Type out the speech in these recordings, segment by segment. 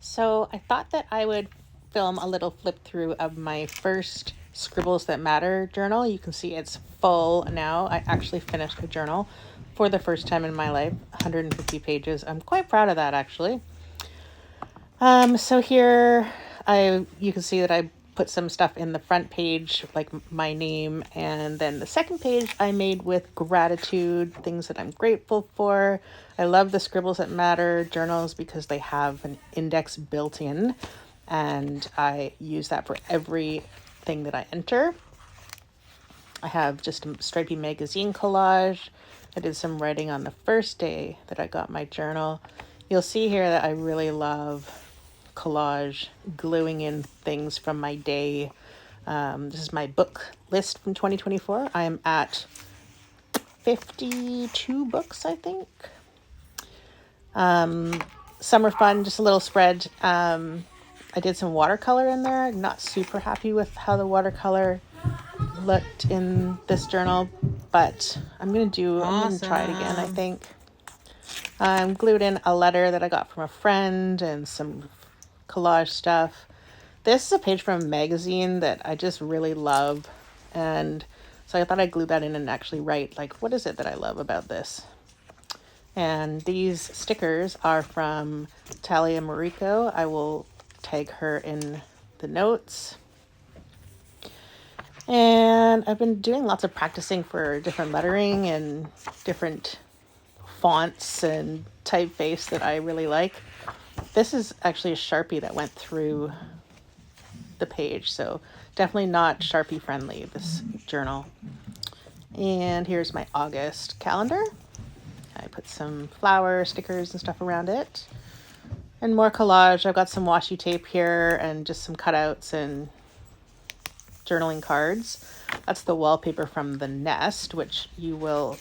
So I thought that I would film a little flip through of my first Scribbles That Matter journal. You can see it's full now. I actually finished a journal for the first time in my life, 150 pages. I'm quite proud of that, actually. So here you can see that I put some stuff in the front page, like my name, and then the second page I made with gratitude, things that I'm grateful for. I love the Scribbles That Matter journals because they have an index built in, and I use that for everything that I enter. I have just a stripy magazine collage. I did some writing on the first day that I got my journal. You'll see here that I really love collage, gluing in things from my day. This is my book list from 2024. I am at 52 books, I think. Summer fun, just a little spread. I did some watercolor in there. Not super happy with how the watercolor looked in this journal, but I'm gonna try it again, I think. Glued in a letter that I got from a friend and some collage stuff. This is a page from a magazine that I just really love, and so I thought I'd glue that in and actually write, like, what is it that I love about this? And these stickers are from Talia Mariko. I will tag her in the notes. And I've been doing lots of practicing for different lettering and different fonts and typeface that I really like. This is actually a Sharpie that went through the page, so definitely not Sharpie friendly, this journal. And here's my August calendar. I put some flower stickers and stuff around it. And more collage. I've got some washi tape here and just some cutouts and journaling cards. That's the wallpaper from The Nest, which you will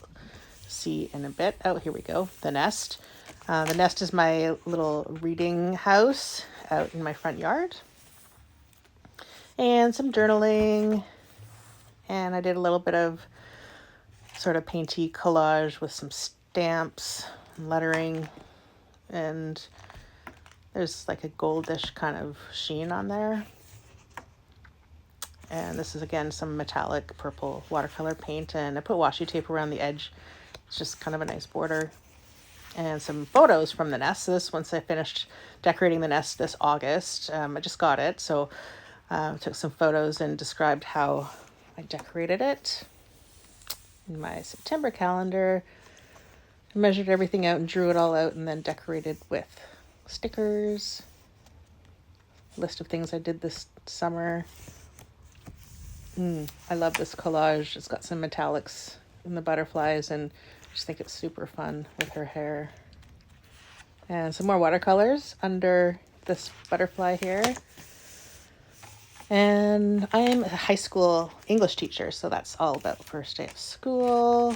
see in a bit. Oh, here we go. The Nest. The Nest is my little reading house out in my front yard. And some journaling. And I did a little bit of sort of painty collage with some stamps and lettering. And there's like a goldish kind of sheen on there. And this is, again, some metallic purple watercolor paint. And I put washi tape around the edge. It's just kind of a nice border. And some photos from the nest. This, once I finished decorating the nest this August, I just got it. So I took some photos and described how I decorated it. In my September calendar, I measured everything out and drew it all out and then decorated with stickers. List of things I did this summer. I love this collage. It's got some metallics in the butterflies, and I just think it's super fun with her hair. And some more watercolors under this butterfly here. And I am a high school English teacher, so that's all about first day of school.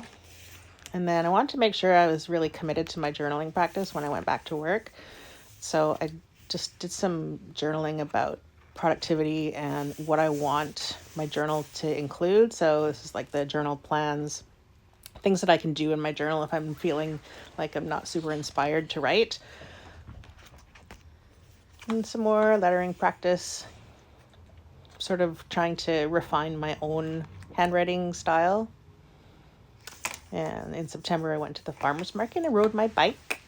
And then I wanted to make sure I was really committed to my journaling practice when I went back to work. So I just did some journaling about productivity and what I want my journal to include. So this is like the journal plans, things that I can do in my journal if I'm feeling like I'm not super inspired to write. And some more lettering practice, sort of trying to refine my own handwriting style. And in September, I went to the farmer's market and rode my bike.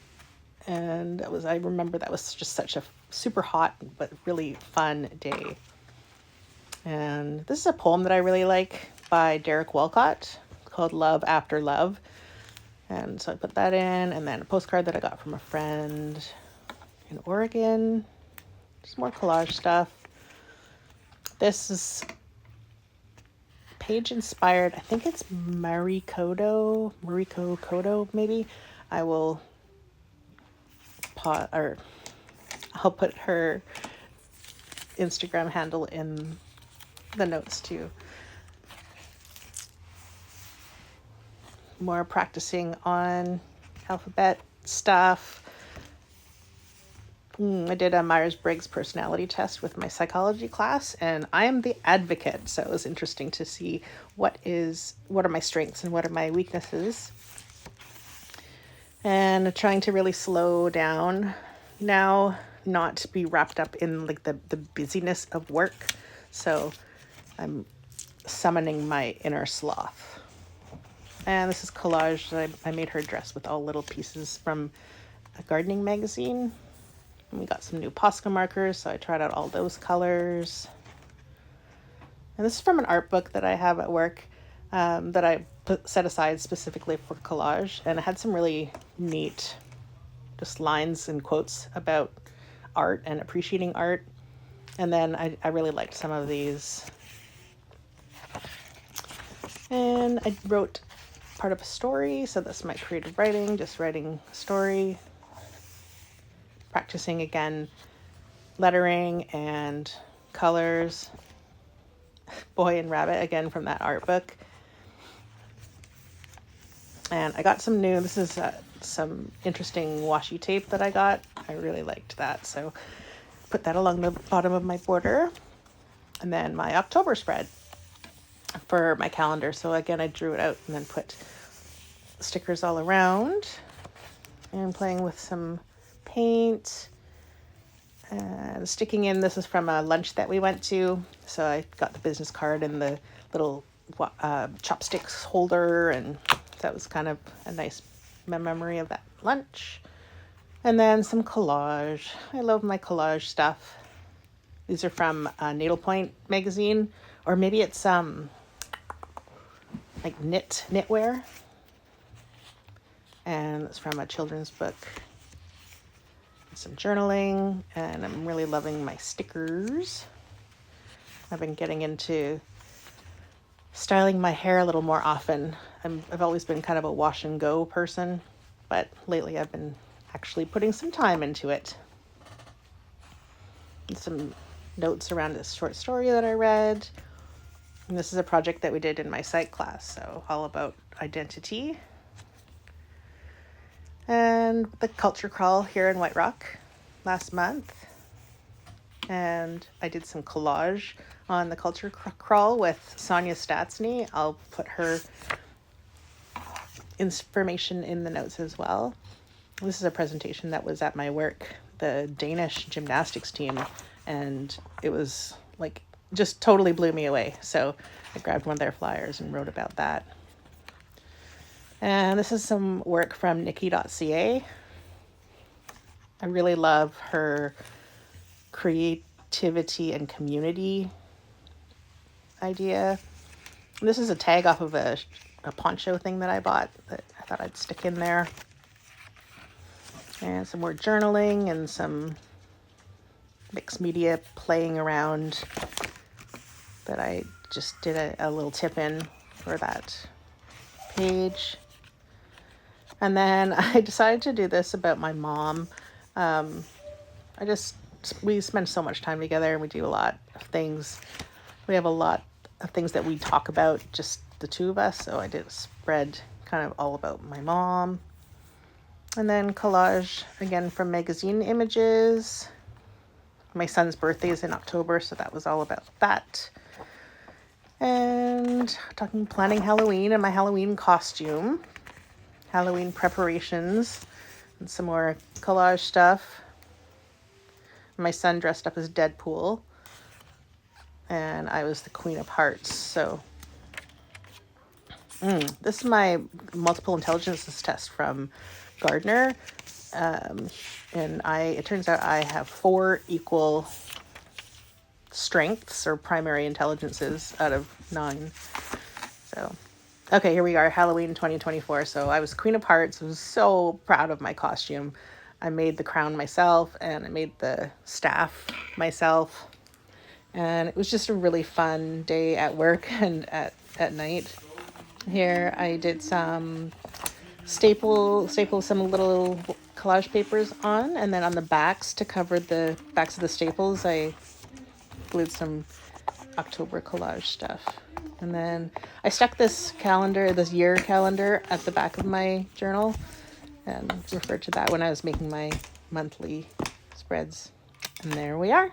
And I remember that was just such a super hot but really fun day. And this is a poem that I really like by Derek Walcott called Love After Love. And so I put that in, and then a postcard that I got from a friend in Oregon. Just more collage stuff. This is page inspired. I think it's Mariko Kodo, maybe. I'll put her Instagram handle in the notes too. More practicing on alphabet stuff. I did a Myers-Briggs personality test with my psychology class, and I am the advocate. So it was interesting to see what are my strengths and what are my weaknesses. And trying to really slow down now. not be wrapped up in like the busyness of work. So I'm summoning my inner sloth. And this is collage. I made her dress with all little pieces from a gardening magazine. And we got some new Posca markers, so I tried out all those colors. And this is from an art book that I have at work that I set aside specifically for collage. And it had some really neat just lines and quotes about art and appreciating art. And then I really liked some of these. And I wrote part of a story, so that's my creative writing, just writing a story. Practicing again, lettering and colors. Boy and Rabbit, again from that art book. And I got some new, this is some interesting washi tape that I got. I really liked that, so put that along the bottom of my border. And then my October spread for my calendar. So again, I drew it out and then put stickers all around. And playing with some paint. And sticking in, this is from a lunch that we went to. So I got the business card and the little chopsticks holder, and that was kind of a nice memory of that lunch. And then some collage. I love my collage stuff. These are from Needlepoint magazine, or maybe it's like knitwear. And it's from a children's book. Some journaling, and I'm really loving my stickers. I've been getting into styling my hair a little more often. I've always been kind of a wash and go person, but lately I've been actually putting some time into it. And some notes around a short story that I read. And this is a project that we did in my psych class, so all about identity. And the culture crawl here in White Rock last month. And I did some collage on the culture crawl with Sonia Statsny. I'll put her information in the notes as well. This is a presentation that was at my work, the Danish gymnastics team, and it was like just totally blew me away. So I grabbed one of their flyers and wrote about that. And this is some work from Nicci.ca. I really love her creativity and community idea. And this is a tag off of a poncho thing that I bought that I thought I'd stick in there. And some more journaling and some mixed media playing around that I just did a little tip in for that page. And then I decided to do this about my mom. We spend so much time together and we do a lot of things. We have a lot of things that we talk about, just the two of us. So I did a spread kind of all about my mom. And then collage again from magazine images. My son's birthday is in October, so that was all about that. And planning Halloween and my Halloween costume. Halloween preparations and some more collage stuff. My son dressed up as Deadpool and I was the Queen of Hearts. So this is my multiple intelligences test from Gardner. And it turns out I have 4 equal strengths or primary intelligences out of 9. So okay, here we are, Halloween 2024. So I was Queen of Hearts. I was so proud of my costume. I made the crown myself and I made the staff myself. And it was just a really fun day at work and at night. Here I did some staple some little collage papers on, and then on the backs, to cover the backs of the staples, I glued some October collage stuff. And then I stuck this year calendar at the back of my journal and referred to that when I was making my monthly spreads. And there we are.